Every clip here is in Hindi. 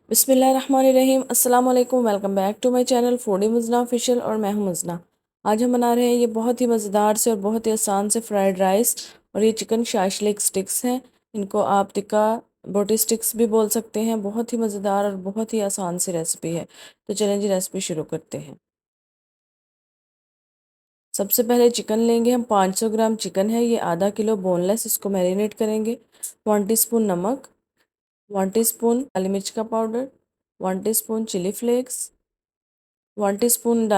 बिस्मिल्लाहिर्रहमानिर्रहीम। अस्सलाम वालेकुम। Welcome back to my channel foodie Mujna official और मैं हूं मुजना। आज हम बना रहे हैं ये बहुत ही मज़ेदार से और बहुत ही आसान से फ्राइड राइस और ये चिकन शाशलिक स्टिक्स हैं। इनको आप टिक्का बोटी स्टिक्स भी बोल सकते हैं। बहुत ही मज़ेदार और बहुत ही आसान सी रेसिपी है। तो चलें जी रेसिपी शुरू करते हैं। सबसे पहले चिकन लेंगे हम। 500 ग्राम चिकन है ये, आधा किलो बोनलेस। इसको मैरिनेट करेंगे। 1 टीस्पून नमक, 1 टीस्पून काली मिर्च का powder, 1 teaspoon chilli flakes, 1 teaspoon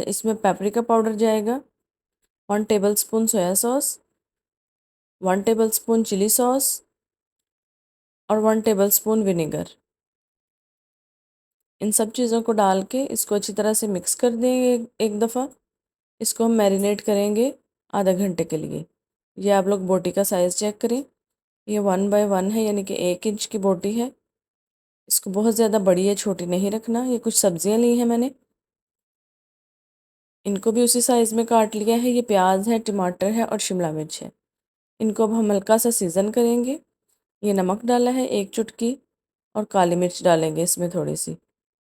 इसमें पेपरिका पाउडर जाएगा, 1 tablespoon soya sauce, 1 tablespoon chilli sauce और 1 टेबल स्पून विनेगर। इन सब चीज़ों को डाल के इसको अच्छी तरह से मिक्स कर देंगे एक दफ़ा। इसको हम मैरिनेट करेंगे आधा घंटे के लिए। ये आप लोग बोटी का साइज़ चेक करें। ये 1 बाय 1 है, यानी कि 1 इंच की बोटी है। इसको बहुत ज़्यादा बड़ी या छोटी नहीं रखना। ये कुछ सब्जियां ली हैं मैंने, इनको भी उसी साइज़ में काट लिया है। ये प्याज है, टमाटर है और शिमला मिर्च है। इनको अब हम हल्का सा सीज़न करेंगे। ये नमक डाला है 1 चुटकी और काली मिर्च डालेंगे इसमें थोड़ी सी।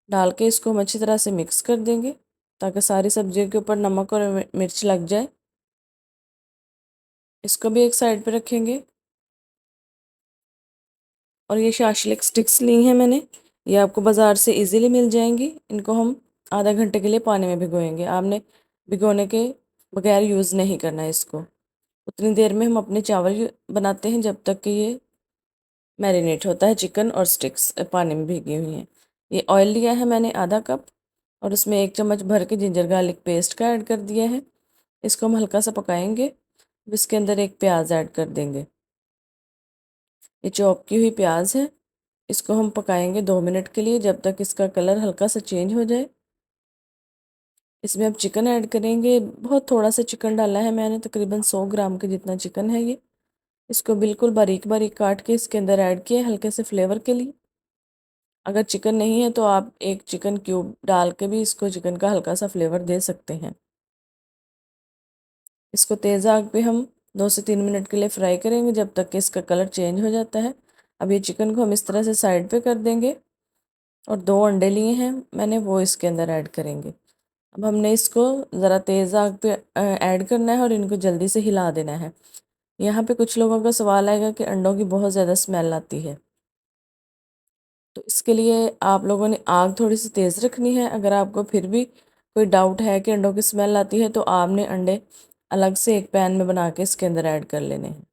डाल के इसको हम अच्छी तरह से मिक्स कर देंगे ताकि सारी सब्जियों के ऊपर नमक और मिर्च लग जाए। इसको भी एक साइड पे रखेंगे। और ये शाशलिक स्टिक्स ली हैं मैंने, ये आपको बाज़ार से इजीली मिल जाएंगी। इनको हम आधा घंटे के लिए पानी में भिगोएंगे। आपने भिगोने के बगैर यूज़ नहीं करना है इसको। उतनी देर में हम अपने चावल बनाते हैं जब तक कि ये मैरिनेट होता है। चिकन और स्टिक्स पानी में भीगी हुई हैं। ये ऑयल लिया है मैंने आधा कप और उसमें 1 चम्मच भर के जिंजर गार्लिक पेस्ट का ऐड कर दिया है। इसको हम हल्का सा पकाएंगे। इसके अंदर एक प्याज ऐड कर देंगे। ये चॉप की हुई प्याज है। इसको हम पकाएंगे 2 मिनट के लिए, जब तक इसका कलर हल्का सा चेंज हो जाए। इसमें अब चिकन ऐड करेंगे। बहुत थोड़ा सा चिकन डाला है मैंने, तकरीबन 100 ग्राम के जितना चिकन है ये। इसको बिल्कुल बारीक बारीक काट के इसके अंदर ऐड किया हल्के से फ्लेवर के लिए। अगर चिकन नहीं है तो आप एक चिकन क्यूब डाल के भी इसको चिकन का हल्का सा फ्लेवर दे सकते हैं। इसको तेज़ आग पे हम 2 से 3 मिनट के लिए फ्राई करेंगे, जब तक कि इसका कलर चेंज हो जाता है। अब ये चिकन को हम इस तरह से साइड पे कर देंगे और 2 अंडे लिए हैं मैंने, वो इसके अंदर ऐड करेंगे। अब हमने इसको ज़रा तेज़ आग पे ऐड करना है और इनको जल्दी से हिला देना है। यहाँ पे कुछ लोगों का सवाल आएगा कि अंडों की बहुत ज़्यादा स्मेल आती है, तो इसके लिए आप लोगों ने आग थोड़ी सी तेज़ रखनी है। अगर आपको फिर भी कोई डाउट है कि अंडों की स्मेल आती है तो आपने अंडे अलग से एक पैन में बना के इसके अंदर ऐड कर लेने हैं।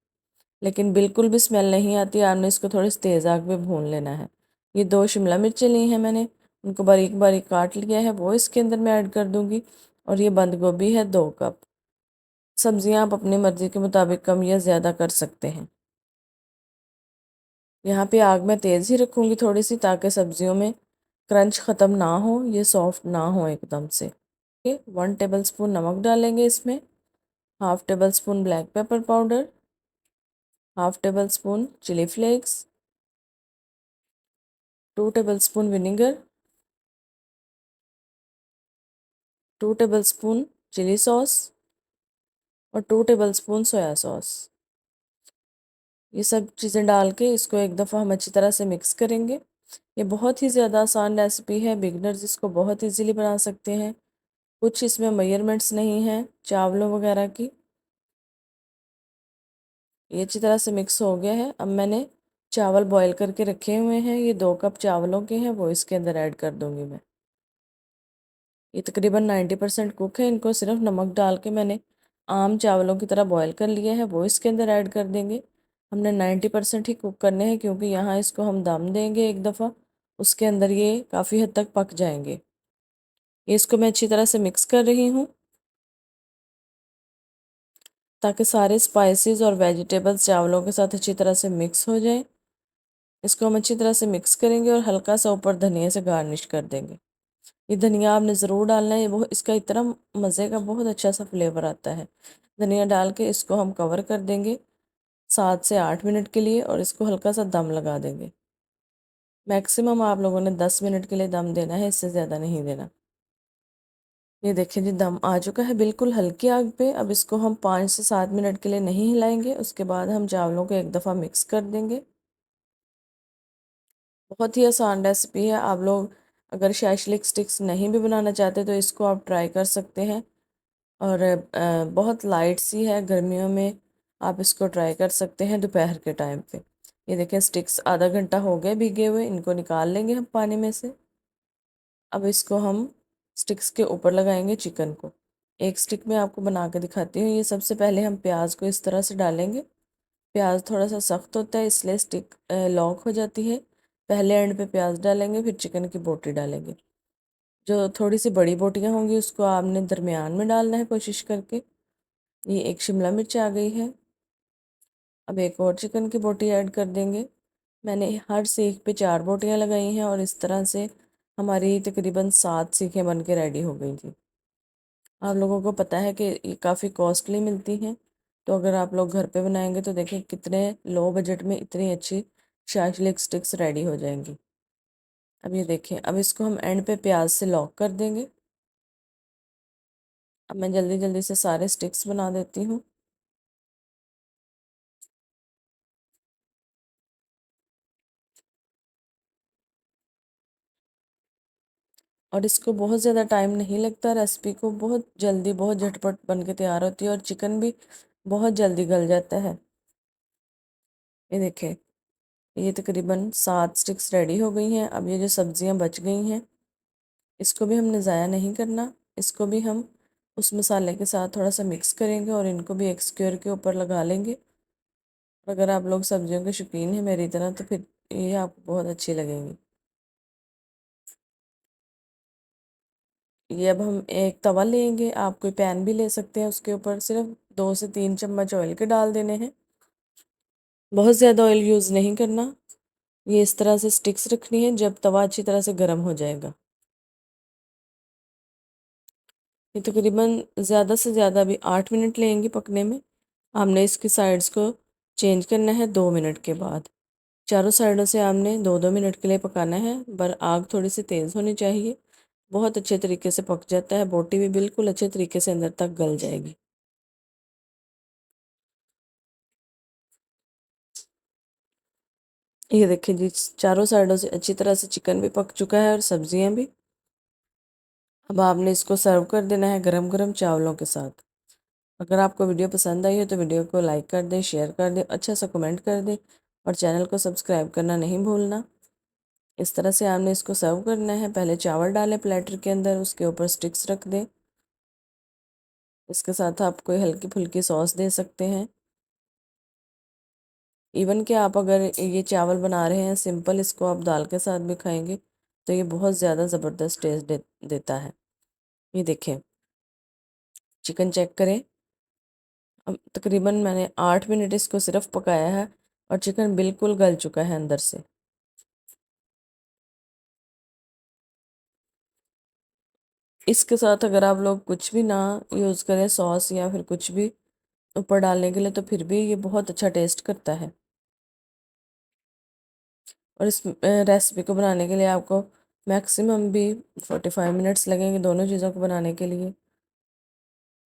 लेकिन बिल्कुल भी स्मेल नहीं आती, आपने इसको थोड़ी सी तेज़ आग पे भून लेना है। ये 2 शिमला मिर्चें ली हैं मैंने, उनको बारीक बारीक काट लिया है, वो इसके अंदर मैं ऐड कर दूँगी। और ये बंद गोभी है 2 कप। सब्जियां आप अपनी मर्ज़ी के मुताबिक कम या ज़्यादा कर सकते हैं। यहाँ पे आग मैं तेज़ ही रखूँगी थोड़ी सी, ताकि सब्जियों में क्रंच ख़त्म ना हो, ये सॉफ्ट ना हो एकदम से। 1 टेबल स्पून नमक डालेंगे इसमें, 1/2 tablespoon black pepper powder, 1/2 tablespoon chilli flakes, 2 tablespoon vinegar, 2 tablespoon chilli sauce और 2 टेबल स्पून सोया सॉस। ये सब चीज़ें डाल के इसको एक दफ़ा हम अच्छी तरह से मिक्स करेंगे। ये बहुत ही ज़्यादा आसान रेसिपी है, बिगनर्स इसको बहुत इजीली बना सकते हैं। कुछ इसमें मेजरमेंट्स नहीं हैं चावलों वगैरह की। ये अच्छी तरह से मिक्स हो गया है। अब मैंने चावल बॉईल करके रखे हुए हैं, ये 2 कप चावलों के हैं, वो इसके अंदर ऐड कर दूंगी मैं। ये तकरीबन 90% कुक है। इनको सिर्फ नमक डाल के मैंने आम चावलों की तरह बॉईल कर लिया है, वो इसके अंदर ऐड कर देंगे। हमने 90% ही कुक करने हैं, क्योंकि यहाँ इसको हम दम देंगे एक दफ़ा, उसके अंदर ये काफ़ी हद तक पक जाएंगे। ये इसको मैं अच्छी तरह से मिक्स कर रही हूँ ताकि सारे स्पाइसेस और वेजिटेबल्स चावलों के साथ अच्छी तरह से मिक्स हो जाए। इसको हम अच्छी तरह से मिक्स करेंगे और हल्का सा ऊपर धनिया से गार्निश कर देंगे। ये धनिया आपने ज़रूर डालना है, वो इसका इतना मज़े का बहुत अच्छा सा फ्लेवर आता है। धनिया डाल के इसको हम कवर कर देंगे 7 से 8 मिनट के लिए और इसको हल्का सा दम लगा देंगे। मैक्सिमम आप लोगों ने 10 मिनट के लिए दम देना है, इससे ज़्यादा नहीं देना। ये देखिए जी, दम आ चुका है बिल्कुल हल्की आग पे। अब इसको हम 5 से 7 मिनट के लिए नहीं हिलाएंगे। उसके बाद हम चावलों को एक दफ़ा मिक्स कर देंगे। बहुत ही आसान रेसिपी है। आप लोग अगर शाइशलिक स्टिक्स नहीं भी बनाना चाहते तो इसको आप ट्राई कर सकते हैं। और बहुत लाइट सी है, गर्मियों में आप इसको ट्राई कर सकते हैं दोपहर के टाइम पे। ये देखें स्टिक्स आधा घंटा हो गए भीगे हुए, इनको निकाल लेंगे हम पानी में से। अब इसको हम स्टिक्स के ऊपर लगाएंगे चिकन को। एक स्टिक में आपको बना के दिखाती हूँ। ये सबसे पहले हम प्याज को इस तरह से डालेंगे। प्याज थोड़ा सा सख्त होता है इसलिए स्टिक लॉक हो जाती है। पहले एंड पे प्याज डालेंगे, फिर चिकन की बोटी डालेंगे। जो थोड़ी सी बड़ी बोटियाँ होंगी उसको आपने दरमियान में डालना है कोशिश करके। ये एक शिमला मिर्च आ गई है। अब एक और चिकन की बोटी ऐड कर देंगे। मैंने हर सीख पे 4 बोटियाँ लगाई हैं और इस तरह से हमारी तकरीबन 7 सीखें बन के रेडी हो गई थी। आप लोगों को पता है कि ये काफ़ी कॉस्टली मिलती हैं, तो अगर आप लोग घर पे बनाएंगे तो देखें कितने लो बजट में इतनी अच्छी शाइशलिक स्टिक्स रेडी हो जाएंगी। अब ये देखें, अब इसको हम एंड पे प्याज से लॉक कर देंगे। अब मैं जल्दी जल्दी से सारे स्टिक्स बना देती हूँ। और इसको बहुत ज़्यादा टाइम नहीं लगता, रेसिपी को बहुत जल्दी बहुत झटपट बन के तैयार होती है और चिकन भी बहुत जल्दी गल जाता है। ये देखें, ये तकरीबन 7 स्टिक्स रेडी हो गई हैं। अब ये जो सब्जियां बच गई हैं इसको भी हमने ज़ाया नहीं करना। इसको भी हम उस मसाले के साथ थोड़ा सा मिक्स करेंगे और इनको भी एक स्क्वायर के ऊपर लगा लेंगे। अगर आप लोग सब्जियों के शौकीन हैं मेरी तरह तो फिर ये आपको बहुत अच्छी लगेंगी। ये अब हम एक तवा लेंगे, आप कोई पैन भी ले सकते हैं। उसके ऊपर सिर्फ 2 से 3 चम्मच ऑयल के डाल देने हैं। बहुत ज़्यादा ऑयल यूज़ नहीं करना। ये इस तरह से स्टिक्स रखनी है जब तवा अच्छी तरह से गर्म हो जाएगा। ये तकरीबन ज़्यादा से ज़्यादा भी 8 मिनट लेंगे पकने में। हमने इसकी साइड्स को चेंज करना है 2 मिनट के बाद। चारों साइडों से हमने 2-2 मिनट के लिए पकाना है, पर आग थोड़ी सी तेज़ होनी चाहिए। बहुत अच्छे तरीके से पक जाता है, बोटी भी बिल्कुल अच्छे तरीके से अंदर तक गल जाएगी। ये देखिए जी, चारों साइडों से अच्छी तरह से चिकन भी पक चुका है और सब्जियां भी। अब आपने इसको सर्व कर देना है गरम गरम चावलों के साथ। अगर आपको वीडियो पसंद आई है तो वीडियो को लाइक कर दें, शेयर कर दें, अच्छा सा कमेंट कर दें और चैनल को सब्सक्राइब करना नहीं भूलना। इस तरह से आपने इसको सर्व करना है। पहले चावल डालें प्लेटर के अंदर, उसके ऊपर स्टिक्स रख दें। इसके साथ आप कोई हल्की फुल्की सॉस दे सकते हैं। इवन कि आप अगर ये चावल बना रहे हैं सिंपल, इसको आप दाल के साथ भी खाएंगे तो ये बहुत ज़्यादा ज़बरदस्त टेस्ट देता है। ये देखें, चिकन चेक करें। अब तकरीबन मैंने 8 मिनट इसको सिर्फ पकाया है और चिकन बिल्कुल गल चुका है अंदर से। इसके साथ अगर आप लोग कुछ भी ना यूज़ करें, सॉस या फिर कुछ भी ऊपर डालने के लिए, तो फिर भी ये बहुत अच्छा टेस्ट करता है। और इस रेसिपी को बनाने के लिए आपको मैक्सिमम भी 45 मिनट्स लगेंगे दोनों चीज़ों को बनाने के लिए।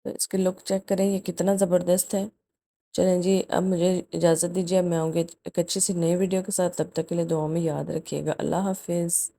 तो इसके लुक चेक करें, ये कितना ज़बरदस्त है। चलें जी, अब मुझे इजाज़त दीजिए। अब मैं आऊँगी एक अच्छी सी नई वीडियो के साथ। तब तक के लिए दुआ में याद रखिएगा। अल्लाह हाफिज़।